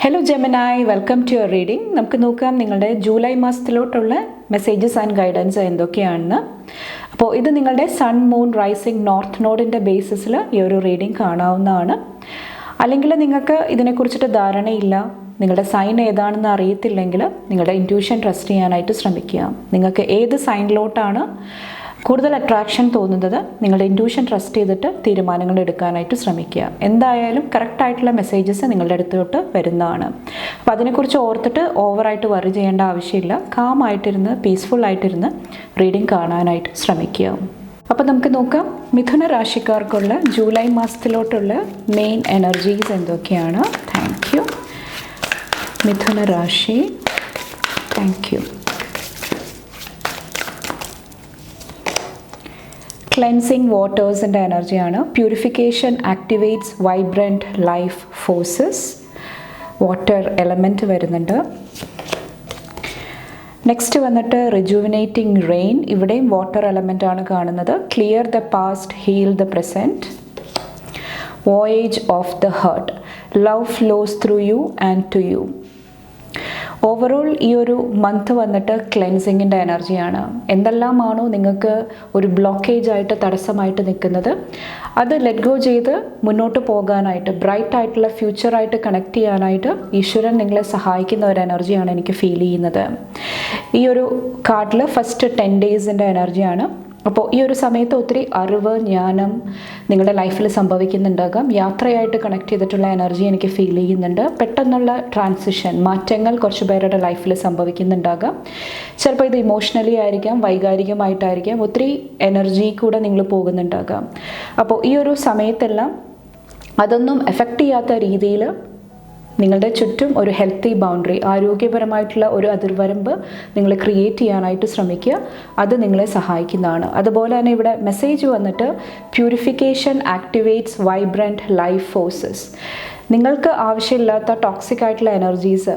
Hello ജെമിനായി, welcome to your reading. നമുക്ക് നോക്കാം നിങ്ങളുടെ ജൂലൈ മാസത്തിലോട്ടുള്ള മെസ്സേജസ് ആൻഡ് ഗൈഡൻസ് എന്തൊക്കെയാണെന്ന്. അപ്പോൾ ഇത് നിങ്ങളുടെ സൺ മൂൺ റൈസിങ് നോർത്ത് നോഡിൻ്റെ ബേസിസിൽ ഈ ഒരു റീഡിംഗ് കാണാവുന്നതാണ്. അല്ലെങ്കിൽ നിങ്ങൾക്ക് ഇതിനെക്കുറിച്ചിട്ട് ധാരണയില്ല, നിങ്ങളുടെ സൈൻ ഏതാണെന്ന് അറിയത്തില്ലെങ്കിൽ നിങ്ങളുടെ ഇൻറ്റ്യൂഷൻ ട്രസ്റ്റ് ചെയ്യാനായിട്ട് ശ്രമിക്കുക. നിങ്ങൾക്ക് ഏത് സൈനിലോട്ടാണ് കൂടുതൽ അട്രാക്ഷൻ തോന്നുന്നത് നിങ്ങളുടെ ഇൻറ്റ്യൂഷൻ ട്രസ്റ്റ് ചെയ്തിട്ട് തീരുമാനങ്ങൾ എടുക്കാനായിട്ട് ശ്രമിക്കുക. എന്തായാലും കറക്റ്റായിട്ടുള്ള മെസ്സേജസ് നിങ്ങളുടെ അടുത്തോട്ട് വരുന്നതാണ്. അപ്പോൾ അതിനെക്കുറിച്ച് ഓർത്തിട്ട് ഓവറായിട്ട് വറി ചെയ്യേണ്ട ആവശ്യമില്ല. കാമായിട്ടിരുന്ന് പീസ്ഫുള്ളായിട്ടിരുന്ന് റീഡിംഗ് കാണാനായിട്ട് ശ്രമിക്കുക. അപ്പോൾ നമുക്ക് നോക്കാം മിഥുന രാശിക്കാർക്കുള്ള ജൂലൈ മാസത്തിലോട്ടുള്ള മെയിൻ എനർജീസ് എന്തൊക്കെയാണ്. Thank you. മിഥുന രാശി, താങ്ക് യു. ക്ലെൻസിങ് വാട്ടേഴ്സിൻ്റെ എനർജിയാണ്. Purification activates vibrant life forces. Water element വരുന്നുണ്ട്. നെക്സ്റ്റ് വന്നിട്ട് റിജുവിനേറ്റിംഗ് റെയിൻ. ഇവിടെയും വാട്ടർ എലമെൻ്റ് ആണ് കാണുന്നത്. Clear the past, heal the present. Voyage of the heart. Love flows through you and to you. Overall ഈ ഒരു month വന്നിട്ട് ക്ലെൻസിങ്ങിൻ്റെ എനർജിയാണ്. എന്തെല്ലാമാണോ നിങ്ങൾക്ക് ഒരു ബ്ലോക്കേജ് ആയിട്ട് തടസ്സമായിട്ട് നിൽക്കുന്നത് അത് ലെറ്റ് ഗോ ചെയ്ത് മുന്നോട്ട് പോകാനായിട്ട്, ബ്രൈറ്റ് ആയിട്ടുള്ള ഫ്യൂച്ചറായിട്ട് കണക്ട് ചെയ്യാനായിട്ട് ഈശ്വരൻ നിങ്ങളെ സഹായിക്കുന്ന ഒരു എനർജിയാണ് എനിക്ക് ഫീൽ ചെയ്യുന്നത്. ഈ ഒരു കാർഡിൽ ഫസ്റ്റ് 10 ഡേയ്സിൻ്റെ എനർജിയാണ്. അപ്പോൾ ഈ ഒരു സമയത്ത് ഒത്തിരി അറിവ്, ജ്ഞാനം നിങ്ങളുടെ ലൈഫിൽ സംഭവിക്കുന്നുണ്ടാകാം. യാത്രയായിട്ട് കണക്ട് ചെയ്തിട്ടുള്ള എനർജി എനിക്ക് ഫീൽ ചെയ്യുന്നുണ്ട്. പെട്ടെന്നുള്ള ട്രാൻസിഷൻ, മാറ്റങ്ങൾ കുറച്ച് പേരുടെ ലൈഫിൽ സംഭവിക്കുന്നുണ്ടാകാം. ചിലപ്പോൾ ഇത് ഇമോഷണലി ആയിരിക്കാം, വൈകാരികമായിട്ടായിരിക്കാം. ഒത്തിരി എനർജി കൂടെ നിങ്ങൾ പോകുന്നുണ്ടാകാം. അപ്പോൾ ഈ ഒരു സമയത്തെല്ലാം അതൊന്നും എഫക്റ്റ് ചെയ്യാത്ത രീതിയിൽ നിങ്ങളുടെ ചുറ്റും ഒരു ഹെൽത്തി ബൗണ്ടറി, ആരോഗ്യപരമായിട്ടുള്ള ഒരു അതിർവരമ്പ് നിങ്ങൾ ക്രിയേറ്റ് ചെയ്യാനായിട്ട് ശ്രമിക്കുക. അത് നിങ്ങളെ സഹായിക്കുന്നതാണ്. അതുപോലെ തന്നെ ഇവിടെ മെസ്സേജ് വന്നിട്ട് purification activates vibrant life forces. നിങ്ങൾക്ക് ആവശ്യമില്ലാത്ത ടോക്സിക് ആയിട്ടുള്ള എനർജീസ്,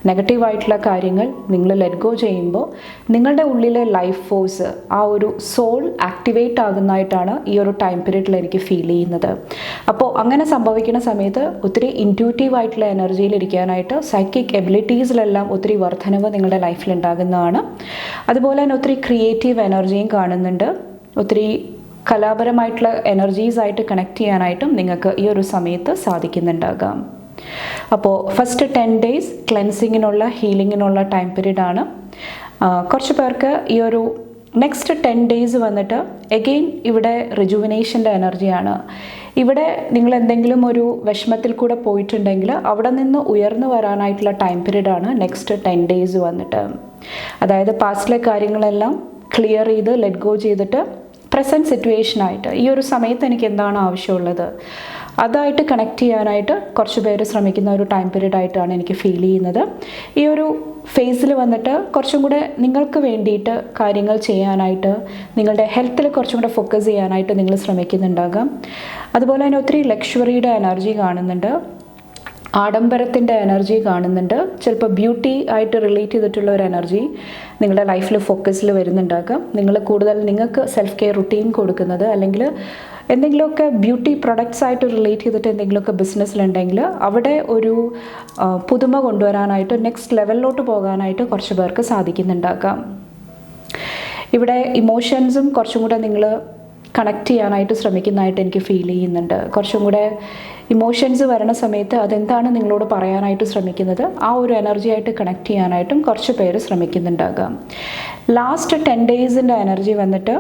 നെഗറ്റീവായിട്ടുള്ള കാര്യങ്ങൾ നിങ്ങൾ ലെറ്റ് ഗോ ചെയ്യുമ്പോൾ നിങ്ങളുടെ ഉള്ളിലെ ലൈഫ് ഫോഴ്സ്, ആ ഒരു സോൾ ആക്ടിവേറ്റ് ആകുന്നതായിട്ടാണ് ഈ ഒരു ടൈം പീരീഡിൽ എനിക്ക് ഫീൽ ചെയ്യുന്നത്. അപ്പോൾ അങ്ങനെ സംഭവിക്കുന്ന സമയത്ത് ഒത്തിരി ഇൻറ്റ്യൂട്ടീവ് ആയിട്ടുള്ള എനർജിയിൽ ഇരിക്കാനായിട്ട്, സൈക്കിക് എബിലിറ്റീസിലെല്ലാം ഒത്തിരി വർധനവ് നിങ്ങളുടെ ലൈഫിൽ ഉണ്ടാകുന്നതാണ്. അതുപോലെ തന്നെ ഒത്തിരി ക്രിയേറ്റീവ് എനർജിയും കാണുന്നുണ്ട്. ഒത്തിരി കലാപരമായിട്ടുള്ള എനർജീസായിട്ട് കണക്ട് ചെയ്യാനായിട്ടും നിങ്ങൾക്ക് ഈ ഒരു സമയത്ത് സാധിക്കുന്നുണ്ടാകാം. അപ്പോൾ ഫസ്റ്റ് 10 ഡേയ്സ് ക്ലെൻസിങ്ങിനുള്ള, ഹീലിങ്ങിനുള്ള ടൈം പീരീഡാണ്. കുറച്ച് പേർക്ക് ഈ ഒരു നെക്സ്റ്റ് 10 ഡേയ്സ് വന്നിട്ട് എഗെയിൻ ഇവിടെ റിജുവിനേഷൻ്റെ എനർജിയാണ്. ഇവിടെ നിങ്ങൾ എന്തെങ്കിലും ഒരു വിഷമത്തിൽ കൂടെ പോയിട്ടുണ്ടെങ്കിൽ അവിടെ നിന്ന് ഉയർന്നു വരാനായിട്ടുള്ള ടൈം പീരീഡാണ് നെക്സ്റ്റ് 10 ഡേയ്സ് വന്നിട്ട്. അതായത് പാസ്റ്റിലെ കാര്യങ്ങളെല്ലാം ക്ലിയർ ചെയ്ത് ലെറ്റ് ഗോ ചെയ്തിട്ട് പ്രസൻറ്റ് സിറ്റുവേഷനായിട്ട് ഈ ഒരു സമയത്ത് എനിക്ക് എന്താണ് ആവശ്യമുള്ളത് അതായിട്ട് കണക്ട് ചെയ്യാനായിട്ട് കുറച്ച് പേര് ശ്രമിക്കുന്ന ഒരു ടൈം പീരീഡ് ആയിട്ടാണ് എനിക്ക് ഫീൽ ചെയ്യുന്നത്. ഈ ഒരു ഫേസിൽ വന്നിട്ട് കുറച്ചും കൂടെ നിങ്ങൾക്ക് വേണ്ടിയിട്ട് കാര്യങ്ങൾ ചെയ്യാനായിട്ട്, നിങ്ങളുടെ ഹെൽത്തിൽ കുറച്ചും കൂടെ ഫോക്കസ് ചെയ്യാനായിട്ട് നിങ്ങൾ ശ്രമിക്കുന്നുണ്ടാകാം. അതുപോലെ തന്നെ ഒത്തിരി ലക്ഷറിയുടെ എനർജി കാണുന്നുണ്ട്, ആഡംബരത്തിൻ്റെ എനർജി കാണുന്നുണ്ട്. ചിലപ്പോൾ ബ്യൂട്ടി ആയിട്ട് റിലേറ്റ് ചെയ്തിട്ടുള്ള ഒരു എനർജി നിങ്ങളുടെ ലൈഫിൽ ഫോക്കസിൽ വരുന്നുണ്ടാകാം. നിങ്ങൾ കൂടുതൽ നിങ്ങൾക്ക് സെൽഫ് കെയർ റുട്ടീൻ കൊടുക്കുന്നത്, അല്ലെങ്കിൽ എന്തെങ്കിലുമൊക്കെ ബ്യൂട്ടി പ്രൊഡക്ട്സ് ആയിട്ട് റിലേറ്റ് ചെയ്തിട്ട് എന്തെങ്കിലുമൊക്കെ ബിസിനസ്സിലുണ്ടെങ്കിൽ അവിടെ ഒരു പുതുമ കൊണ്ടുവരാനായിട്ട്, നെക്സ്റ്റ് ലെവലിലോട്ട് പോകാനായിട്ട് കുറച്ച് പേർക്ക് സാധിക്കുന്നുണ്ടാകാം. ഇവിടെ ഇമോഷൻസും കുറച്ചും കൂടെ നിങ്ങൾ കണക്ട് ചെയ്യാനായിട്ട് ശ്രമിക്കുന്നതായിട്ട് എനിക്ക് ഫീൽ ചെയ്യുന്നുണ്ട്. കുറച്ചും കൂടെ ഇമോഷൻസ് വരുന്ന സമയത്ത് അതെന്താണ് നിങ്ങളോട് പറയാനായിട്ട് ശ്രമിക്കുന്നത്, ആ ഒരു എനർജി ആയിട്ട് കണക്ട് ചെയ്യാനായിട്ടും കുറച്ച് പേര് ശ്രമിക്കുന്നുണ്ടാകാം. ലാസ്റ്റ് 10 ഡേയ്സിൻ്റെ എനർജി വന്നിട്ട്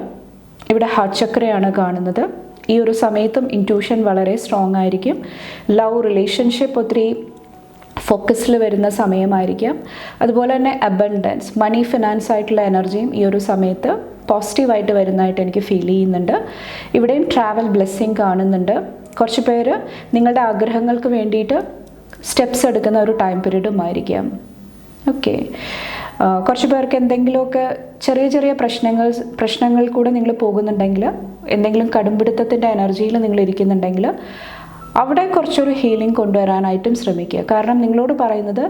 ഇവിടെ ഹാർട്ട് ചക്രയാണ് കാണുന്നത്. ഈ ഒരു സമയത്തും ഇൻറ്റ്യൂഷൻ വളരെ സ്ട്രോങ് ആയിരിക്കും. ലവ്, റിലേഷൻഷിപ്പ് ഒത്തിരി ഫോക്കസിൽ വരുന്ന സമയമായിരിക്കാം. അതുപോലെ തന്നെ അബണ്ടൻസ്, മണി, ഫിനാൻസ് ആയിട്ടുള്ള എനർജിയും ഈ ഒരു സമയത്ത് പോസിറ്റീവായിട്ട് വരുന്നതായിട്ട് എനിക്ക് ഫീൽ ചെയ്യുന്നുണ്ട്. ഇവിടെയും ട്രാവൽ ബ്ലെസ്സിങ് കാണുന്നുണ്ട്. കുറച്ച് പേര് നിങ്ങളുടെ ആഗ്രഹങ്ങൾക്ക് വേണ്ടിയിട്ട് സ്റ്റെപ്സ് എടുക്കുന്ന ഒരു ടൈം പീരീഡും ആയിരിക്കാം. ഓക്കെ, കുറച്ച് പേർക്ക് എന്തെങ്കിലുമൊക്കെ ചെറിയ ചെറിയ പ്രശ്നങ്ങൾ കൂടെ നിങ്ങൾ പോകുന്നുണ്ടെങ്കിൽ, എന്തെങ്കിലും കടുംപിടുത്തത്തിൻ്റെ എനർജിയിൽ നിങ്ങൾ ഇരിക്കുന്നുണ്ടെങ്കിൽ അവിടെ കുറച്ചൊരു ഹീലിംഗ് കൊണ്ടുവരാനായിട്ടും ശ്രമിക്കുക. കാരണം നിങ്ങളോട് പറയുന്നത്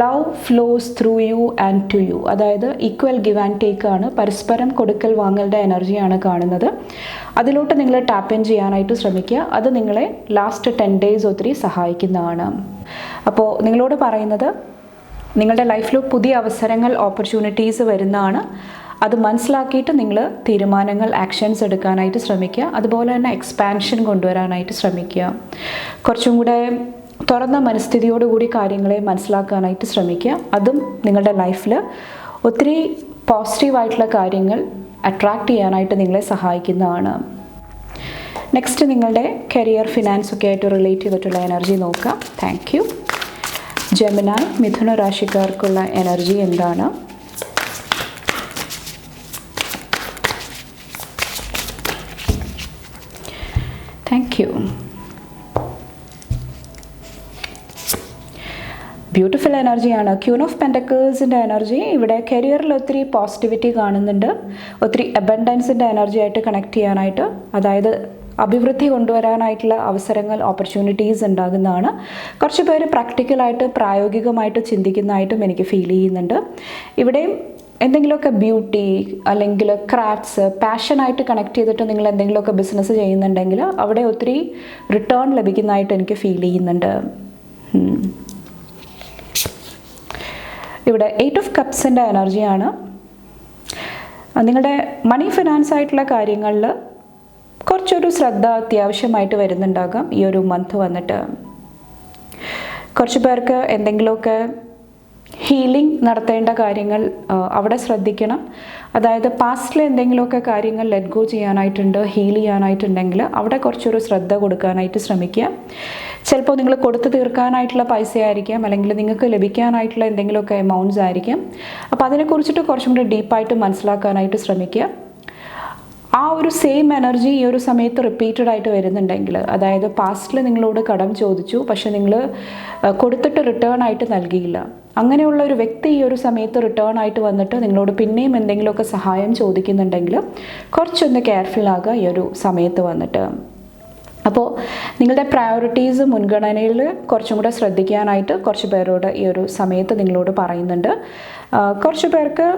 love flows through you and to you, അതായത് ഈക്വൽ ഗിവ് ആൻഡ് ടേക്ക് ആണ്, പരസ്പരം കൊടുക്കൽ വാങ്ങലുടെ എനർജിയാണ് കാണുന്നത്. അതിലോട്ട് നിങ്ങൾ ടാപ്പ് ഇൻ ചെയ്യാനായിട്ട് ശ്രമിക്കുക. അത് നിങ്ങളെ ലാസ്റ്റ് 10 days ഒത്തിരി സഹായിക്കുന്നതാണ്. അപ്പോൾ നിങ്ങളോട് പറയുന്നത് നിങ്ങളുടെ ലൈഫിൽ പുതിയ അവസരങ്ങൾ, ഓപ്പർച്യൂണിറ്റീസ് വരുന്നതാണ്. അത് മനസ്സിലാക്കിയിട്ട് നിങ്ങൾ തീരുമാനങ്ങൾ, ആക്ഷൻസ് എടുക്കാനായിട്ട് ശ്രമിക്കുക. അതുപോലെ തന്നെ എക്സ്പാൻഷൻ കൊണ്ടുവരാനായിട്ട് ശ്രമിക്കുക. കുറച്ചും കൂടെ തുറന്ന മനസ്ഥിതിയോടുകൂടി കാര്യങ്ങളെ മനസ്സിലാക്കാനായിട്ട് ശ്രമിക്കുക. അതും നിങ്ങളുടെ ലൈഫിൽ ഒത്തിരി പോസിറ്റീവായിട്ടുള്ള കാര്യങ്ങൾ അട്രാക്റ്റ് ചെയ്യാനായിട്ട് നിങ്ങളെ സഹായിക്കുന്നതാണ്. നെക്സ്റ്റ് നിങ്ങളുടെ കരിയർ, ഫിനാൻസ് ഒക്കെ ആയിട്ട് റിലേറ്റ് ചെയ്തിട്ടുള്ള എനർജി നോക്കാം. Thank U. ജെമിനായ്, മിഥുന രാശിക്കാർക്കുള്ള എനർജി എന്താണ്? Thank U. ബ്യൂട്ടിഫുൾ എനർജിയാണ്. ക്യൂൻ ഓഫ് പെൻറ്റക്കിൾസിൻ്റെ എനർജി ഇവിടെ കരിയറിൽ ഒത്തിരി പോസിറ്റിവിറ്റി കാണുന്നുണ്ട്. ഒത്തിരി അബൻഡൻസിൻ്റെ എനർജി ആയിട്ട് കണക്ട് ചെയ്യാനായിട്ട്, അതായത് അഭിവൃദ്ധി കൊണ്ടുവരാനായിട്ടുള്ള അവസരങ്ങൾ, ഓപ്പർച്യൂണിറ്റീസ് ഉണ്ടാകുന്നതാണ്. കുറച്ച് പേര് പ്രാക്ടിക്കലായിട്ട്, പ്രായോഗികമായിട്ട് ചിന്തിക്കുന്നതായിട്ടും എനിക്ക് ഫീൽ ചെയ്യുന്നുണ്ട്. ഇവിടെയും എന്തെങ്കിലുമൊക്കെ ബ്യൂട്ടി അല്ലെങ്കിൽ ക്രാഫ്റ്റ്സ്, പാഷനായിട്ട് കണക്ട് ചെയ്തിട്ട് നിങ്ങൾ എന്തെങ്കിലുമൊക്കെ ബിസിനസ് ചെയ്യുന്നുണ്ടെങ്കിൽ അവിടെ ഒത്തിരി റിട്ടേൺ ലഭിക്കുന്നതായിട്ട് എനിക്ക് ഫീൽ ചെയ്യുന്നുണ്ട്. ഇവിടെ 8 of Cupsൻ്റെ എനർജിയാണ്. നിങ്ങളുടെ മണി, ഫിനാൻസ് ആയിട്ടുള്ള കാര്യങ്ങളിൽ കുറച്ചൊരു ശ്രദ്ധ അത്യാവശ്യമായിട്ട് വരുന്നുണ്ടാകാം ഈ ഒരു മന്ത് വന്നിട്ട്. കുറച്ച് പേർക്ക് എന്തെങ്കിലുമൊക്കെ ഹീലിംഗ് നടത്തേണ്ട കാര്യങ്ങൾ അവിടെ ശ്രദ്ധിക്കണം. അതായത് പാസ്റ്റിൽ എന്തെങ്കിലുമൊക്കെ കാര്യങ്ങൾ ലെറ്റ് ഗോ ചെയ്യാനായിട്ടുണ്ട്, ഹീൽ ചെയ്യാനായിട്ടുണ്ടെങ്കിൽ അവിടെ കുറച്ചൊരു ശ്രദ്ധ കൊടുക്കാനായിട്ട് ശ്രമിക്കുക. ചിലപ്പോൾ നിങ്ങൾ കൊടുത്തു തീർക്കാനായിട്ടുള്ള പൈസ ആയിരിക്കാം, അല്ലെങ്കിൽ നിങ്ങൾക്ക് ലഭിക്കാനായിട്ടുള്ള എന്തെങ്കിലുമൊക്കെ എമൗണ്ട്സ് ആയിരിക്കാം. അപ്പോൾ അതിനെക്കുറിച്ചിട്ട് കുറച്ചും കൂടി ഡീപ്പായിട്ട് മനസ്സിലാക്കാനായിട്ട് ശ്രമിക്കുക. ആ ഒരു സെയിം എനർജി ഈ ഒരു സമയത്ത് റിപ്പീറ്റഡ് ആയിട്ട് വരുന്നുണ്ടെങ്കിൽ, അതായത് പാസ്റ്റിൽ നിങ്ങളോട് കടം ചോദിച്ചു പക്ഷെ നിങ്ങൾ കൊടുത്തിട്ട് റിട്ടേൺ ആയിട്ട് നൽകിയില്ല, അങ്ങനെയുള്ള ഒരു വ്യക്തി ഈ ഒരു സമയത്ത് റിട്ടേൺ ആയിട്ട് വന്നിട്ട് നിങ്ങളോട് പിന്നെയും എന്തെങ്കിലുമൊക്കെ സഹായം ചോദിക്കുന്നുണ്ടെങ്കിൽ കുറച്ചൊന്ന് കെയർഫുൾ ഈ ഒരു സമയത്ത് വന്നിട്ട്. അപ്പോൾ നിങ്ങളുടെ പ്രയോറിറ്റീസ്, മുൻഗണനയിൽ കുറച്ചും കൂടെ ശ്രദ്ധിക്കാനായിട്ട് കുറച്ച് പേരോട് ഈ ഒരു സമയത്ത് നിങ്ങളോട് പറയുന്നുണ്ട്. കുറച്ച് പേർക്ക്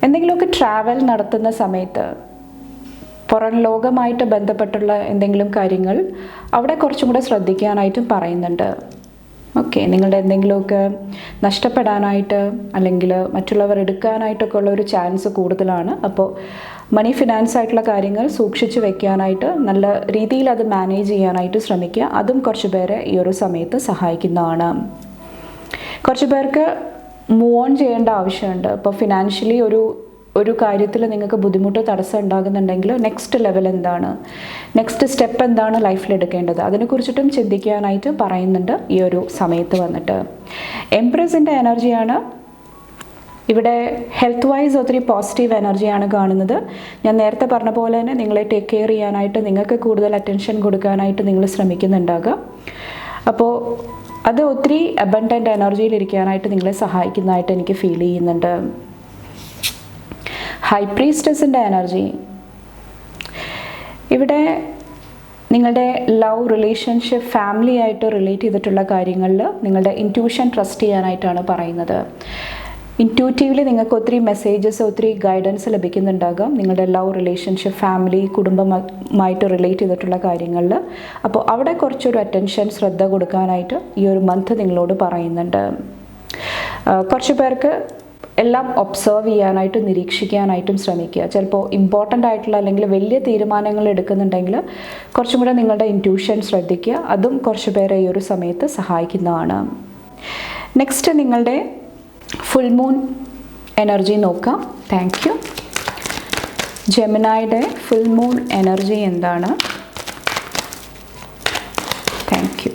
എന്തെങ്കിലുമൊക്കെ ട്രാവൽ നടത്തുന്ന സമയത്ത് പുറം ലോകമായിട്ട് ബന്ധപ്പെട്ടുള്ള എന്തെങ്കിലും കാര്യങ്ങൾ അവിടെ കുറച്ചും കൂടെ ശ്രദ്ധിക്കാനായിട്ടും പറയുന്നുണ്ട്. ഓക്കെ, നിങ്ങളുടെ എന്തെങ്കിലുമൊക്കെ നഷ്ടപ്പെടാനായിട്ട് അല്ലെങ്കിൽ മറ്റുള്ളവർ എടുക്കാനായിട്ടൊക്കെ ഉള്ള ഒരു ചാൻസ് കൂടുതലാണ്. അപ്പോൾ മണി, ഫിനാൻസ് ആയിട്ടുള്ള കാര്യങ്ങൾ സൂക്ഷിച്ച് വെക്കാനായിട്ട്, നല്ല രീതിയിൽ അത് മാനേജ് ചെയ്യാനായിട്ട് ശ്രമിക്കുക. അതും കുറച്ച് പേരെ ഈ ഒരു സമയത്ത് സഹായിക്കുന്നതാണ്. കുറച്ച് പേർക്ക് മൂവ് ഓൺ ചെയ്യേണ്ട ആവശ്യമുണ്ട്. ഇപ്പോൾ ഫിനാൻഷ്യലി ഒരു കാര്യത്തിൽ നിങ്ങൾക്ക് ബുദ്ധിമുട്ട്, തടസ്സം ഉണ്ടാകുന്നുണ്ടെങ്കിൽ നെക്സ്റ്റ് ലെവൽ എന്താണ്, നെക്സ്റ്റ് സ്റ്റെപ്പ് എന്താണ് ലൈഫിൽ എടുക്കേണ്ടത്, അതിനെക്കുറിച്ചിട്ടും ചിന്തിക്കാനായിട്ട് പറയുന്നുണ്ട് ഈ ഒരു സമയത്ത് വന്നിട്ട്. എംപ്രസിൻ്റെ എനർജിയാണ്. ഇവിടെ ഹെൽത്ത് വൈസ് ഒത്തിരി പോസിറ്റീവ് എനർജിയാണ് കാണുന്നത്. ഞാൻ നേരത്തെ പറഞ്ഞ പോലെ തന്നെ നിങ്ങളെ ടേക്ക് കെയർ ചെയ്യാനായിട്ട്, നിങ്ങൾക്ക് കൂടുതൽ അറ്റൻഷൻ കൊടുക്കാനായിട്ട് നിങ്ങൾ ശ്രമിക്കുന്നുണ്ടാകാം. അപ്പോൾ അത് ഒത്തിരി അബണ്ടൻ്റ് എനർജിയിൽ ഇരിക്കാനായിട്ട് നിങ്ങളെ സഹായിക്കുന്നതായിട്ട് എനിക്ക് ഫീൽ ചെയ്യുന്നുണ്ട്. ഹൈ പ്രീസ്റ്റസിൻ്റെ എനർജി. ഇവിടെ നിങ്ങളുടെ ലവ്, റിലേഷൻഷിപ്പ്, ഫാമിലി ആയിട്ട് റിലേറ്റ് ചെയ്തിട്ടുള്ള കാര്യങ്ങളിൽ നിങ്ങളുടെ ഇൻറ്റ്യൂഷൻ ട്രസ്റ്റ് ചെയ്യാനായിട്ടാണ് പറയുന്നത്. ഇൻറ്റ്യൂറ്റീവ്ലി നിങ്ങൾക്ക് ഒത്തിരി മെസ്സേജസ്, ഒത്തിരി ഗൈഡൻസ് ലഭിക്കുന്നുണ്ടാകാം നിങ്ങളുടെ ലവ്, റിലേഷൻഷിപ്പ്, ഫാമിലി, കുടുംബമായിട്ട് റിലേറ്റ് ചെയ്തിട്ടുള്ള കാര്യങ്ങളിൽ. അപ്പോൾ അവിടെ കുറച്ചൊരു അറ്റൻഷൻ, ശ്രദ്ധ കൊടുക്കാനായിട്ട് ഈ ഒരു മന്ത് നിങ്ങളോട് പറയുന്നുണ്ട്. കുറച്ച് പേർക്ക് എല്ലാം ഒബ്സർവ് ചെയ്യാനായിട്ട്, നിരീക്ഷിക്കാനായിട്ടും ശ്രമിക്കുക. ചിലപ്പോൾ ഇമ്പോർട്ടൻ്റ് ആയിട്ടുള്ള അല്ലെങ്കിൽ വലിയ തീരുമാനങ്ങൾ എടുക്കുന്നുണ്ടെങ്കിൽ കുറച്ചും കൂടെ നിങ്ങളുടെ ഇൻറ്റ്യൂഷൻ ശ്രദ്ധിക്കുക. അതും കുറച്ച് പേരെ ഈ ഒരു സമയത്ത് സഹായിക്കുന്നതാണ്. നെക്സ്റ്റ് നിങ്ങളുടെ ഫുൾ മൂൺ എനർജി നോക്കാം. Thank you. ജെമിനായുടെ ഫുൾ മൂൺ എനർജി എന്താണ്? Thank you.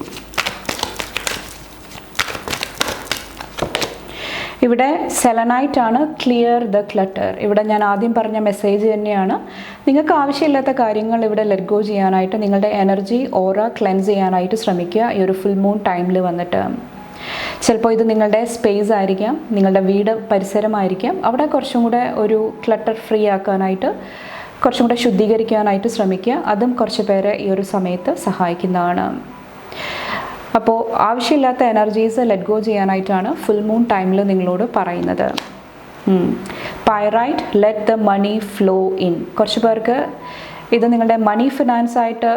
ഇവിടെ സെലനൈറ്റ് ആണ്. Clear the clutter. ഇവിടെ ഞാൻ ആദ്യം പറഞ്ഞ മെസ്സേജ് തന്നെയാണ്. നിങ്ങൾക്ക് ആവശ്യമില്ലാത്ത കാര്യങ്ങൾ ഇവിടെ ലെറ്റ് ഗോ ചെയ്യാനായിട്ട്, നിങ്ങളുടെ എനർജി, ഓറ ക്ലെൻസ് ചെയ്യാനായിട്ട് ശ്രമിക്കുക ഈ ഒരു ഫുൾ മൂൺ ടൈമിൽ വന്നിട്ട്. ചിലപ്പോൾ ഇത് നിങ്ങളുടെ സ്പേസ് ആയിരിക്കാം, നിങ്ങളുടെ വീട് പരിസരമായിരിക്കാം. അവിടെ കുറച്ചും കൂടെ ഒരു ക്ലട്ടർ ഫ്രീ ആക്കാനായിട്ട് കുറച്ചും കൂടെ ശുദ്ധീകരിക്കാനായിട്ട് ശ്രമിക്കുക. അതും കുറച്ച് പേരെ ഈ ഒരു സമയത്ത് സഹായിക്കുന്നതാണ്. അപ്പോൾ ആവശ്യമില്ലാത്ത എനർജീസ് ലെറ്റ് ഗോ ചെയ്യാനായിട്ടാണ് ഫുൾ മൂൺ ടൈമിൽ നിങ്ങളോട് പറയുന്നത്. Pyrite let the money flow in. കുറച്ച് പേർക്ക് ഇത് നിങ്ങളുടെ മണി ഫിനാൻസായിട്ട്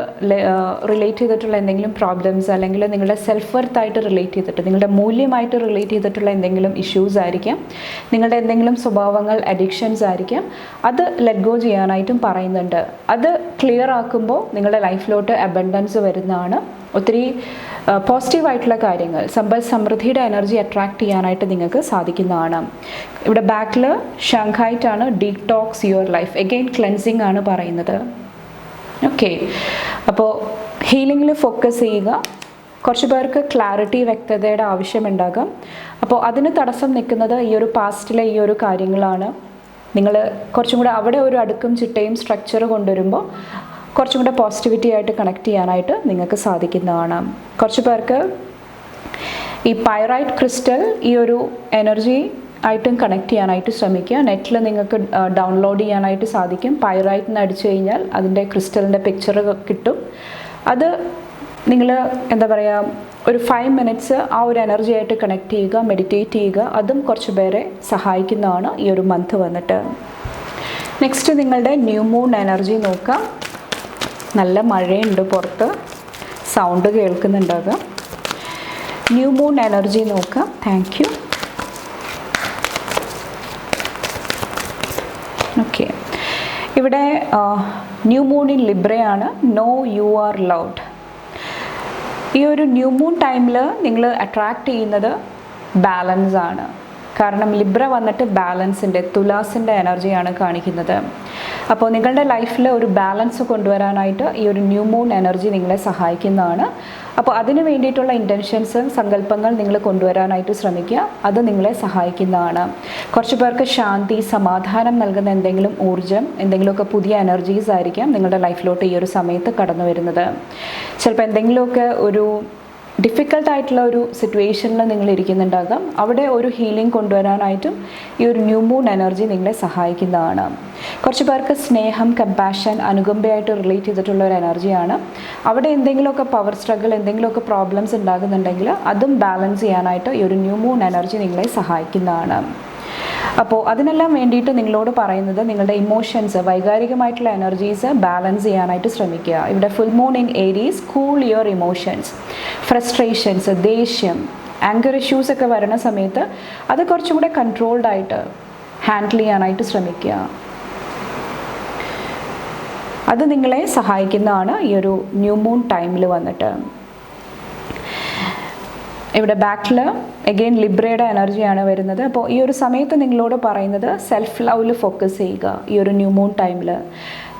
റിലേറ്റ് ചെയ്തിട്ടുള്ള എന്തെങ്കിലും പ്രോബ്ലംസ്, അല്ലെങ്കിൽ നിങ്ങളുടെ സെൽഫ് വർത്തായിട്ട് റിലേറ്റ് ചെയ്തിട്ട്, നിങ്ങളുടെ മൂല്യമായിട്ട് റിലേറ്റ് ചെയ്തിട്ടുള്ള എന്തെങ്കിലും ഇഷ്യൂസ് ആയിരിക്കാം, നിങ്ങളുടെ എന്തെങ്കിലും സ്വഭാവങ്ങൾ, അഡിക്ഷൻസ് ആയിരിക്കാം. അത് ലെറ്റ് ഗോ ചെയ്യാനായിട്ടും പറയുന്നുണ്ട്. അത് ക്ലിയർ ആക്കുമ്പോൾ നിങ്ങളുടെ ലൈഫിലോട്ട് അബണ്ടൻസ് വരുന്നതാണ്. ഒത്തിരി പോസിറ്റീവായിട്ടുള്ള കാര്യങ്ങൾ, സമ്പൽ സമൃദ്ധിയുടെ എനർജി അട്രാക്റ്റ് ചെയ്യാനായിട്ട് നിങ്ങൾക്ക് സാധിക്കുന്നതാണ്. ഇവിടെ ബാക്കിൽ ഷാങ്ഹായിട്ടാണ് detox your life, again cleansing ആണ് പറയുന്നത്. ഓക്കെ, അപ്പോൾ ഹീലിങ്ങിൽ ഫോക്കസ് ചെയ്യുക. കുറച്ച് പേർക്ക് ക്ലാരിറ്റി, വ്യക്തതയുടെ ആവശ്യമുണ്ടാകാം. അപ്പോൾ അതിന് തടസ്സം നിൽക്കുന്നത് ഈ ഒരു പാസ്റ്റിലെ ഈ ഒരു കാര്യങ്ങളാണ്. നിങ്ങൾ കുറച്ചും കൂടെ അവിടെ ഒരു അടുക്കും ചിട്ടയും സ്ട്രക്ചർ കൊണ്ടുവരുമ്പോൾ കുറച്ചും കൂടെ പോസിറ്റിവിറ്റി ആയിട്ട് കണക്ട് ചെയ്യാനായിട്ട് നിങ്ങൾക്ക് സാധിക്കുന്നതാണ്. കുറച്ച് പേർക്ക് ഈ പൈറൈറ്റ് ക്രിസ്റ്റൽ ഈ ഒരു എനർജി ആയിട്ടും കണക്ട് ചെയ്യാനായിട്ട് ശ്രമിക്കുക. നെറ്റിൽ നിങ്ങൾക്ക് ഡൗൺലോഡ് ചെയ്യാനായിട്ട് സാധിക്കും. പൈറൈറ്റ് എന്ന് അടിച്ചു കഴിഞ്ഞാൽ അതിൻ്റെ ക്രിസ്റ്റലിൻ്റെ പിക്ചർ കിട്ടും. അത് നിങ്ങൾ എന്താ പറയുക, ഒരു 5 minutes ആ ഒരു എനർജി ആയിട്ട് കണക്ട് ചെയ്യുക, മെഡിറ്റേറ്റ് ചെയ്യുക. അതും കുറച്ച് പേരെ സഹായിക്കുന്നതാണ് ഈ ഒരു മന്ത് വന്നിട്ട്. നെക്സ്റ്റ് നിങ്ങളുടെ ന്യൂ മൂൺ എനർജി നോക്കാം. നല്ല മഴയുണ്ട് പുറത്ത്, സൗണ്ട് കേൾക്കുന്നുണ്ടാകാം. ന്യൂ മൂൺ എനർജി നോക്കാം. Thank you. ഓക്കെ, ഇവിടെ ന്യൂ മൂൺ ഇൻ ലിബ്രയാണ്. No you are loud. ഈ ഒരു ന്യൂ മൂൺ ടൈമിൽ നിങ്ങൾ അട്രാക്റ്റ് ചെയ്യുന്നത് ബാലൻസ് ആണ്. കാരണം ലിബ്ര വന്നിട്ട് ബാലൻസിൻ്റെ, തുലാസിൻ്റെ എനർജിയാണ് കാണിക്കുന്നത്. അപ്പോൾ നിങ്ങളുടെ ലൈഫിൽ ഒരു ബാലൻസ് കൊണ്ടുവരാനായിട്ട് ഈ ഒരു ന്യൂ മൂൺ എനർജി നിങ്ങളെ സഹായിക്കുന്നതാണ്. അപ്പോൾ അതിന് വേണ്ടിയിട്ടുള്ള ഇൻറ്റൻഷൻസ്, സങ്കല്പങ്ങൾ നിങ്ങൾ കൊണ്ടുവരാനായിട്ട് ശ്രമിക്കുക. അത് നിങ്ങളെ സഹായിക്കുന്നതാണ്. കുറച്ച് പേർക്ക് ശാന്തി, സമാധാനം നൽകുന്ന എന്തെങ്കിലും ഊർജ്ജം, എന്തെങ്കിലുമൊക്കെ പുതിയ എനർജീസ് ആയിരിക്കാം നിങ്ങളുടെ ലൈഫിലോട്ട് ഈ ഒരു സമയത്ത് കടന്നു വരുന്നത്. ചിലപ്പോൾ എന്തെങ്കിലുമൊക്കെ ഒരു ഡിഫിക്കൽട്ടായിട്ടുള്ള ഒരു സിറ്റുവേഷനിൽ നിങ്ങൾ ഇരിക്കുന്നുണ്ടാകാം. അവിടെ ഒരു ഹീലിംഗ് കൊണ്ടുവരാനായിട്ടും ഈ ഒരു ന്യൂ മൂൺ എനർജി നിങ്ങളെ സഹായിക്കുന്നതാണ്. കുറച്ച് പേർക്ക് സ്നേഹം, കമ്പാഷൻ, അനുകമ്പയായിട്ട് റിലേറ്റ് ചെയ്തിട്ടുള്ള ഒരു എനർജിയാണ്. അവിടെ എന്തെങ്കിലുമൊക്കെ പവർ സ്ട്രഗിൾ, എന്തെങ്കിലുമൊക്കെ പ്രോബ്ലംസ് ഉണ്ടാകുന്നുണ്ടെങ്കിൽ അതും ബാലൻസ് ചെയ്യാനായിട്ട് ഈ ഒരു ന്യൂ മൂൺ എനർജി നിങ്ങളെ സഹായിക്കുന്നതാണ്. അപ്പോൾ അതിനെല്ലാം വേണ്ടിയിട്ട് നിങ്ങളോട് പറയുന്നത് നിങ്ങളുടെ ഇമോഷൻസ്, വൈകാരികമായിട്ടുള്ള എനർജീസ് ബാലൻസ് ചെയ്യാനായിട്ട് ശ്രമിക്കുക. ഇവിടെ full moon in Aries, cool your emotions. Frustrations, ദേഷ്യം, ആങ്കർ ഇഷ്യൂസ് ഒക്കെ വരുന്ന സമയത്ത് അത് കുറച്ചും കൂടെ കൺട്രോൾഡ് ആയിട്ട് ഹാൻഡിൽ ചെയ്യാനായിട്ട് ശ്രമിക്കുക. അത് നിങ്ങളെ സഹായിക്കുന്നതാണ് ഈ ഒരു ന്യൂ മൂൺ ടൈമിൽ വന്നിട്ട്. ഇവിടെ ബാക്കിൽ എഗെയിൻ ലിബ്രയുടെ എനർജിയാണ് വരുന്നത്. അപ്പോൾ ഈ ഒരു സമയത്ത് നിങ്ങളോട് പറയുന്നത് സെൽഫ് ലവിൽ ഫോക്കസ് ചെയ്യുക. ഈ ഒരു ന്യൂ മൂൺ ടൈമിൽ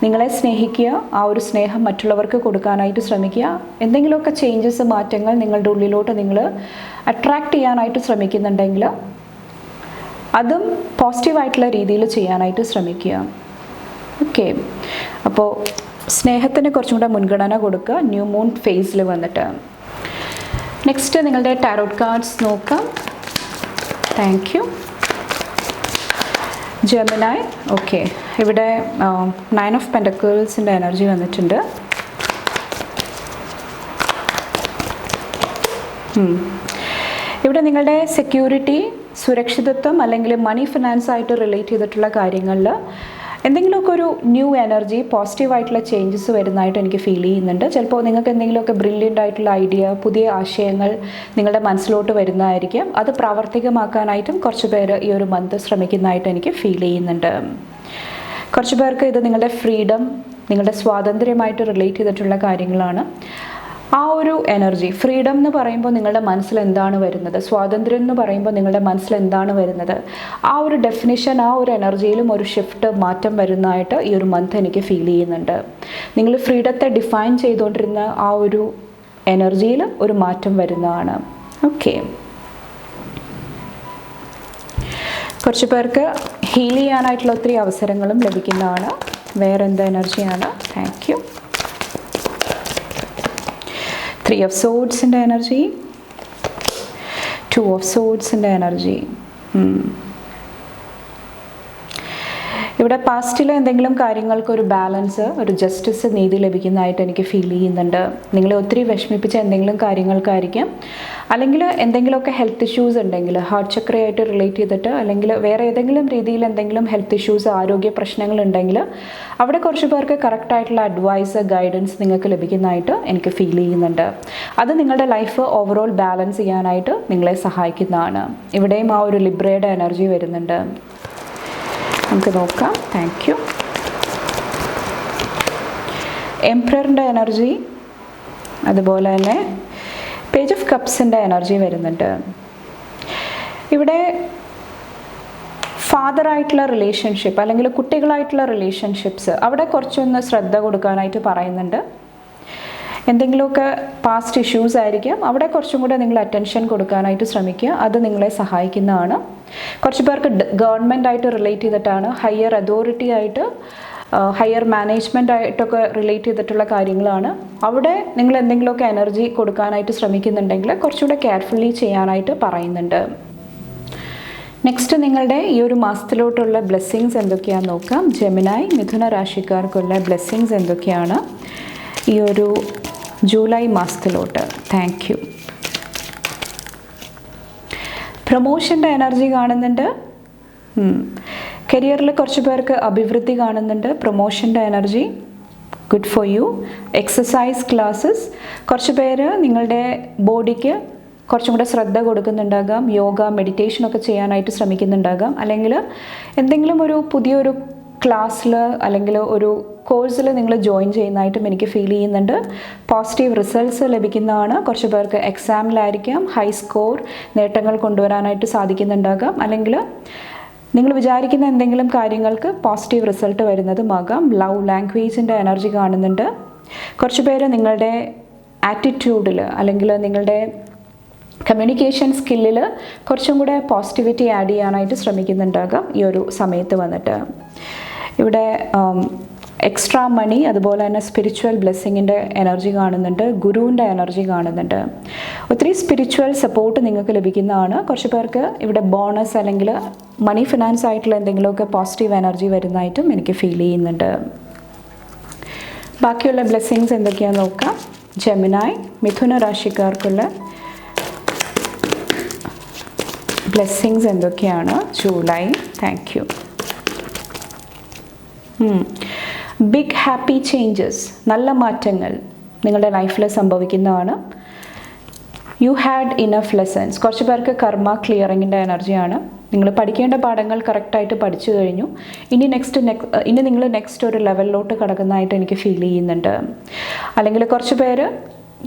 നിങ്ങളെ സ്നേഹിക്കുക, ആ ഒരു സ്നേഹം മറ്റുള്ളവർക്ക് കൊടുക്കാനായിട്ട് ശ്രമിക്കുക. എന്തെങ്കിലുമൊക്കെ ചേഞ്ചസ്, മാറ്റങ്ങൾ നിങ്ങളുടെ ഉള്ളിലോട്ട് നിങ്ങൾ അട്രാക്റ്റ് ചെയ്യാനായിട്ട് ശ്രമിക്കുന്നുണ്ടെങ്കിൽ അതും പോസിറ്റീവായിട്ടുള്ള രീതിയിൽ ചെയ്യാനായിട്ട് ശ്രമിക്കുക. ഓക്കെ, അപ്പോൾ സ്നേഹത്തിന് കുറച്ചും കൂടെ മുൻഗണന കൊടുക്കുക ന്യൂ മൂൺ ഫേസിൽ വന്നിട്ട്. നെക്സ്റ്റ് നിങ്ങളുടെ ടാരോട്ട് കാർഡ്സ് നോക്കാം. Thank you. ജെമിനായി. ഓക്കെ, ഇവിടെ 9 of Pentaclesൻ്റെ എനർജി വന്നിട്ടുണ്ട്. ഇവിടെ നിങ്ങളുടെ സെക്യൂരിറ്റി, സുരക്ഷിതത്വം അല്ലെങ്കിൽ മണി ഫിനാൻസായിട്ട് റിലേറ്റ് ചെയ്തിട്ടുള്ള കാര്യങ്ങളിൽ എന്തെങ്കിലുമൊക്കെ ഒരു ന്യൂ എനർജി, പോസിറ്റീവായിട്ടുള്ള ചേഞ്ചസ് വരുന്നതായിട്ട് എനിക്ക് ഫീൽ ചെയ്യുന്നുണ്ട്. ചിലപ്പോൾ നിങ്ങൾക്ക് എന്തെങ്കിലുമൊക്കെ ബ്രില്യൻ്റ് ആയിട്ടുള്ള ഐഡിയ, പുതിയ ആശയങ്ങൾ നിങ്ങളുടെ മനസ്സിലോട്ട് വരുന്നതായിരിക്കും. അത് പ്രാവർത്തികമാക്കാനായിട്ടും കുറച്ച് പേര് ഈ ഒരു മന്ത് ശ്രമിക്കുന്നതായിട്ട് എനിക്ക് ഫീൽ ചെയ്യുന്നുണ്ട്. കുറച്ച് പേർക്ക് ഇത് നിങ്ങളുടെ ഫ്രീഡം, നിങ്ങളുടെ സ്വാതന്ത്ര്യമായിട്ട് റിലേറ്റ് ചെയ്തിട്ടുള്ള കാര്യങ്ങളാണ്. ആ ഒരു എനർജി, ഫ്രീഡം എന്ന് പറയുമ്പോൾ നിങ്ങളുടെ മനസ്സിൽ എന്താണ് വരുന്നത്, സ്വാതന്ത്ര്യം എന്ന് പറയുമ്പോൾ നിങ്ങളുടെ മനസ്സിൽ എന്താണ് വരുന്നത്, ആ ഒരു ഡെഫിനിഷൻ, ആ ഒരു എനർജിയിലും ഒരു ഷിഫ്റ്റ്, മാറ്റം വരുന്നതായിട്ട് ഈ ഒരു മന്ത് എനിക്ക് ഫീൽ ചെയ്യുന്നുണ്ട്. നിങ്ങൾ ഫ്രീഡത്തെ ഡിഫൈൻ ചെയ്തുകൊണ്ടിരുന്ന ആ ഒരു എനർജിയിൽ ഒരു മാറ്റം വരുന്നതാണ്. ഓക്കെ, കുറച്ച് പേർക്ക് ഹീൽ ചെയ്യാനായിട്ടുള്ള ഒത്തിരി അവസരങ്ങളും ലഭിക്കുന്നതാണ്. വേറെ എന്താ എനർജിയാണ്? Thank you. 3 of Swordsൻ്റെ എനർജി, 2 of Swordsൻ്റെ എനർജി. ഇവിടെ പാസ്റ്റിലെ എന്തെങ്കിലും കാര്യങ്ങൾക്ക് ഒരു ബാലൻസ്, ഒരു ജസ്റ്റിസ്, നീതി ലഭിക്കുന്നതായിട്ട് എനിക്ക് ഫീൽ ചെയ്യുന്നുണ്ട്. നിങ്ങളെ ഒത്തിരി വിഷമിപ്പിച്ച എന്തെങ്കിലും കാര്യങ്ങൾക്കായിരിക്കാം, അല്ലെങ്കിൽ എന്തെങ്കിലുമൊക്കെ ഹെൽത്ത് ഇഷ്യൂസ് ഉണ്ടെങ്കിൽ ഹാർട്ട് ചക്രയായിട്ട് റിലേറ്റ് ചെയ്തിട്ട്, അല്ലെങ്കിൽ വേറെ ഏതെങ്കിലും രീതിയിൽ എന്തെങ്കിലും ഹെൽത്ത് ഇഷ്യൂസ്, ആരോഗ്യ പ്രശ്നങ്ങൾ ഉണ്ടെങ്കിൽ അവിടെ കുറച്ച് പേർക്ക് കറക്റ്റായിട്ടുള്ള അഡ്വൈസ്, ഗൈഡൻസ് നിങ്ങൾക്ക് ലഭിക്കുന്നതായിട്ട് എനിക്ക് ഫീൽ ചെയ്യുന്നുണ്ട്. അത് നിങ്ങളുടെ ലൈഫ് ഓവറോൾ ബാലൻസ് ചെയ്യാനായിട്ട് നിങ്ങളെ സഹായിക്കുന്നതാണ്. ഇവിടെയും ആ ഒരു ലിബ്രയുടെ എനർജി വരുന്നുണ്ട്. നമുക്ക് നോക്കാം. Thank U. എംപററിൻ്റെ എനർജി, അതുപോലെ തന്നെ പേജ് ഓഫ് കപ്സിൻ്റെ എനർജി വരുന്നുണ്ട്. ഇവിടെ ഫാദറായിട്ടുള്ള റിലേഷൻഷിപ്പ് അല്ലെങ്കിൽ കുട്ടികളായിട്ടുള്ള റിലേഷൻഷിപ്സ്, അവിടെ കുറച്ചൊന്ന് ശ്രദ്ധ കൊടുക്കാനായിട്ട് പറയുന്നുണ്ട്. എന്തെങ്കിലുമൊക്കെ പാസ്റ്റ് ഇഷ്യൂസ് ആയിരിക്കാം, അവിടെ കുറച്ചും കൂടെ നിങ്ങൾ അറ്റൻഷൻ കൊടുക്കാനായിട്ട് ശ്രമിക്കുക. അത് നിങ്ങളെ സഹായിക്കുന്നതാണ്. കുറച്ച് പേർക്ക് ഗവൺമെൻറ് ആയിട്ട് റിലേറ്റ് ചെയ്തിട്ടാണ്, ഹയർ അതോറിറ്റി ആയിട്ട്, ഹയർ മാനേജ്മെൻ്റ് ആയിട്ടൊക്കെ റിലേറ്റ് ചെയ്തിട്ടുള്ള കാര്യങ്ങളാണ്. അവിടെ നിങ്ങൾ എന്തെങ്കിലുമൊക്കെ എനർജി കൊടുക്കാനായിട്ട് ശ്രമിക്കുന്നുണ്ടെങ്കിൽ കുറച്ചുകൂടെ കെയർഫുള്ളി ചെയ്യാനായിട്ട് പറയുന്നുണ്ട്. നെക്സ്റ്റ് നിങ്ങളുടെ ഈ ഒരു മാസത്തിലോട്ടുള്ള ബ്ലെസ്സിങ്സ് എന്തൊക്കെയാണെന്ന് നോക്കാം. ജെമിനായി, മിഥുന രാശിക്കാർക്കുള്ള ബ്ലെസ്സിങ്സ് എന്തൊക്കെയാണ് ഈ ഒരു ജൂലൈ മാസത്തിലോട്ട്? Thank you. പ്രൊമോഷൻ്റെ എനർജി കാണുന്നുണ്ട്. കരിയറിൽ കുറച്ച് പേർക്ക് അഭിവൃദ്ധി കാണുന്നുണ്ട്. പ്രൊമോഷൻ്റെ energy good for you. Exercise classes, കുറച്ച് പേര് നിങ്ങളുടെ ബോഡിക്ക് കുറച്ചും കൂടെ ശ്രദ്ധ കൊടുക്കുന്നുണ്ടാകാം. യോഗ, മെഡിറ്റേഷനൊക്കെ ചെയ്യാനായിട്ട് ശ്രമിക്കുന്നുണ്ടാകാം. അല്ലെങ്കിൽ എന്തെങ്കിലും ഒരു പുതിയൊരു ക്ലാസ്സിൽ അല്ലെങ്കിൽ ഒരു കോഴ്സിൽ നിങ്ങൾ ജോയിൻ ചെയ്യുന്നതായിട്ടും എനിക്ക് ഫീൽ ചെയ്യുന്നുണ്ട്. പോസിറ്റീവ് റിസൾട്ട്സ് ലഭിക്കുന്നതാണ്. കുറച്ച് പേർക്ക് എക്സാമിലായിരിക്കാം ഹൈ സ്കോർ നേട്ടങ്ങൾ കൊണ്ടുവരാനായിട്ട് സാധിക്കുന്നുണ്ടാകാം. അല്ലെങ്കിൽ നിങ്ങൾ വിചാരിക്കുന്ന എന്തെങ്കിലും കാര്യങ്ങൾക്ക് പോസിറ്റീവ് റിസൾട്ട് വരുന്നതുമാകാം. ലവ് ലാംഗ്വേജിൻ്റെ എനർജി കാണുന്നുണ്ട്. കുറച്ച് പേര് നിങ്ങളുടെ ആറ്റിറ്റ്യൂഡിൽ അല്ലെങ്കിൽ നിങ്ങളുടെ കമ്മ്യൂണിക്കേഷൻ സ്കില്ലിൽ കുറച്ചും കൂടെ പോസിറ്റിവിറ്റി ആഡ് ചെയ്യാനായിട്ട് ശ്രമിക്കുന്നുണ്ടാകാം ഈ ഒരു സമയത്ത് വന്നിട്ട്. ഇവിടെ എക്സ്ട്രാ മണി, അതുപോലെ തന്നെ സ്പിരിച്വൽ ബ്ലെസ്സിങ്ങിൻ്റെ എനർജി കാണുന്നുണ്ട്. ഗുരുവിൻ്റെ എനർജി കാണുന്നുണ്ട്. ഒത്തിരി സ്പിരിച്വൽ സപ്പോർട്ട് നിങ്ങൾക്ക് ലഭിക്കുന്നതാണ്. കുറച്ച് പേർക്ക് ഇവിടെ ബോണസ് അല്ലെങ്കിൽ മണി ഫിനാൻസ് ആയിട്ടുള്ള എന്തെങ്കിലുമൊക്കെ പോസിറ്റീവ് എനർജി വരുന്നതായിട്ടും എനിക്ക് ഫീൽ ചെയ്യുന്നുണ്ട്. ബാക്കിയുള്ള ബ്ലെസ്സിങ്സ് എന്തൊക്കെയാണെന്ന് നോക്കാം. ജെമിനായി, മിഥുന രാശിക്കാർക്കുള്ള ബ്ലെസ്സിങ്സ് എന്തൊക്കെയാണ് July? Thank you. Big happy changes, നല്ല മാറ്റങ്ങൾ നിങ്ങളുടെ ലൈഫിൽ സംഭവിക്കുന്നതാണ്. യു ഹാഡ് ഇനഫ് ലെസൺസ്, കുറച്ച് പേർക്ക് കർമ്മ ക്ലിയറിങ്ങിൻ്റെ എനർജിയാണ്. നിങ്ങൾ പഠിക്കേണ്ട പാഠങ്ങൾ കറക്റ്റായിട്ട് പഠിച്ചു കഴിഞ്ഞു. ഇനി നിങ്ങൾ നെക്സ്റ്റ് ഒരു ലെവലിലോട്ട് കടക്കുന്നതായിട്ട് എനിക്ക് ഫീൽ ചെയ്യുന്നുണ്ട്. അല്ലെങ്കിൽ കുറച്ച് പേര്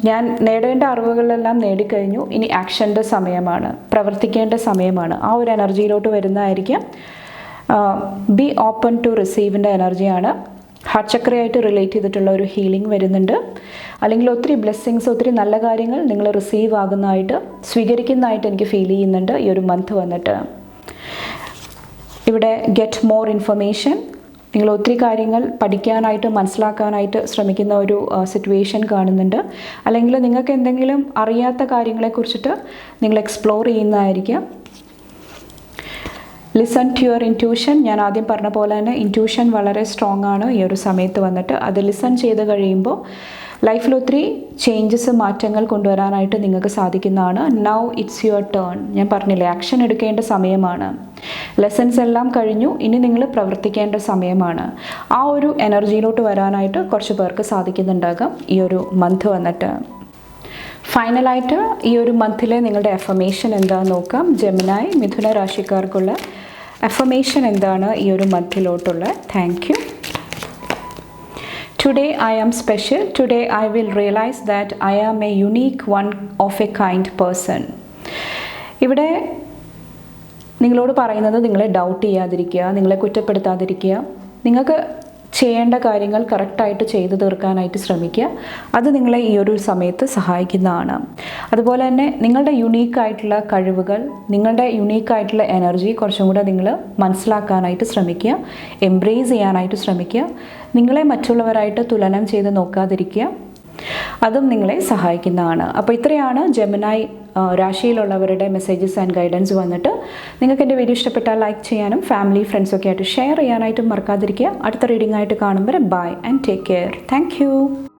ഞാൻ നേടേണ്ട അറിവുകളെല്ലാം നേടിക്കഴിഞ്ഞു, ഇനി ആക്ഷൻ്റെ സമയമാണ്, പ്രവർത്തിക്കേണ്ട സമയമാണ്, ആ ഒരു എനർജിയിലോട്ട് വരുന്നതായിരിക്കാം. ബി ഓപ്പൺ ടു റിസീവിൻ്റെ എനർജിയാണ്. ഹാർട്ട് ചക്രയായിട്ട് റിലേറ്റ് ചെയ്തിട്ടുള്ള ഒരു ഹീലിംഗ് വരുന്നുണ്ട്. അല്ലെങ്കിൽ ഒത്തിരി ബ്ലെസ്സിങ്സ്, ഒത്തിരി നല്ല കാര്യങ്ങൾ നിങ്ങൾ റിസീവ് ആകുന്നതായിട്ട്, സ്വീകരിക്കുന്നതായിട്ട് എനിക്ക് ഫീൽ ചെയ്യുന്നുണ്ട് ഈ ഒരു മന്ത് വന്നിട്ട്. ഇവിടെ ഗെറ്റ് മോർ ഇൻഫർമേഷൻ, നിങ്ങൾ ഒത്തിരി കാര്യങ്ങൾ പഠിക്കാനായിട്ട്, മനസ്സിലാക്കാനായിട്ട് ശ്രമിക്കുന്ന ഒരു സിറ്റുവേഷൻ കാണുന്നുണ്ട്. അല്ലെങ്കിൽ നിങ്ങൾക്ക് എന്തെങ്കിലും അറിയാത്ത കാര്യങ്ങളെക്കുറിച്ചിട്ട് നിങ്ങൾ എക്സ്പ്ലോർ ചെയ്യുന്നതായിരിക്കാം. ലിസൺ ടു യുവർ ഇൻറ്റ്യൂഷൻ, ഞാൻ ആദ്യം പറഞ്ഞ പോലെ തന്നെ ഇൻറ്റ്യൂഷൻ വളരെ സ്ട്രോങ് ആണ് ഈ ഒരു സമയത്ത് വന്നിട്ട്. അത് ലിസൺ ചെയ്ത് കഴിയുമ്പോൾ ലൈഫിൽ ഒത്തിരി ചേഞ്ചസ്, മാറ്റങ്ങൾ കൊണ്ടുവരാനായിട്ട് നിങ്ങൾക്ക് സാധിക്കുന്നതാണ്. നൗ ഇറ്റ്സ് യുവർ ടേൺ, ഞാൻ പറഞ്ഞില്ലേ ആക്ഷൻ എടുക്കേണ്ട സമയമാണ്. ലെസൺസ് എല്ലാം കഴിഞ്ഞു, ഇനി നിങ്ങൾ പ്രവർത്തിക്കേണ്ട സമയമാണ്. ആ ഒരു എനർജിയിലോട്ട് വരാനായിട്ട് കുറച്ച് പേർക്ക് സാധിക്കുന്നുണ്ടാകാം ഈ ഒരു മന്ത് വന്നിട്ട്. ഫൈനലായിട്ട് ഈ ഒരു മന്തിലെ നിങ്ങളുടെ അഫർമേഷൻ എന്താണെന്ന് നോക്കാം. ജെമിനായി, മിഥുന രാശിക്കാർക്കുള്ള അഫർമേഷൻ എന്താണ് ഈ ഒരു മന്തിലോട്ടുള്ള? Thank you. Today I am special. Today I will realize that I am a unique one of a kind person. ഇവിടെ നിങ്ങളോട് പറയുന്നത് നിങ്ങളെ ഡൗട്ട് ചെയ്യാതിരിക്കുക, നിങ്ങളെ കുറ്റപ്പെടുത്താതിരിക്കുക, നിങ്ങൾക്ക് ചെയ്യേണ്ട കാര്യങ്ങൾ കറക്റ്റായിട്ട് ചെയ്തു തീർക്കാനായിട്ട് ശ്രമിക്കുക. അത് നിങ്ങളെ ഈ ഒരു സമയത്ത് സഹായിക്കുന്നതാണ്. അതുപോലെ തന്നെ നിങ്ങളുടെ യുണീക്കായിട്ടുള്ള കഴിവുകൾ, നിങ്ങളുടെ യുണീക്കായിട്ടുള്ള എനർജി കുറച്ചും കൂടെ നിങ്ങൾ മനസ്സിലാക്കാനായിട്ട് ശ്രമിക്കുക, എംബ്രേസ് ചെയ്യാനായിട്ട് ശ്രമിക്കുക. നിങ്ങളെ മറ്റുള്ളവരായിട്ട് തുലനം ചെയ്ത് നോക്കാതിരിക്കുക, അതും നിങ്ങളെ സഹായിക്കുന്നതാണ്. അപ്പോൾ ഇത്രയാണ് ജെമിനായി രാശിയിലുള്ളവരുടെ മെസ്സേജസ് ആൻഡ് ഗൈഡൻസ് വന്നിട്ട് നിങ്ങൾക്ക് എൻ്റെ വീഡിയോ ഇഷ്ടപ്പെട്ടാൽ ലൈക്ക് ചെയ്യാനും ഫാമിലി ഫ്രണ്ട്സൊക്കെ ആയിട്ട് ഷെയർ ചെയ്യാനായിട്ടും മറക്കാതിരിക്കുക. അടുത്ത റീഡിംഗ് ആയിട്ട് കാണുമ്പോൾ bye and take care. Thank U.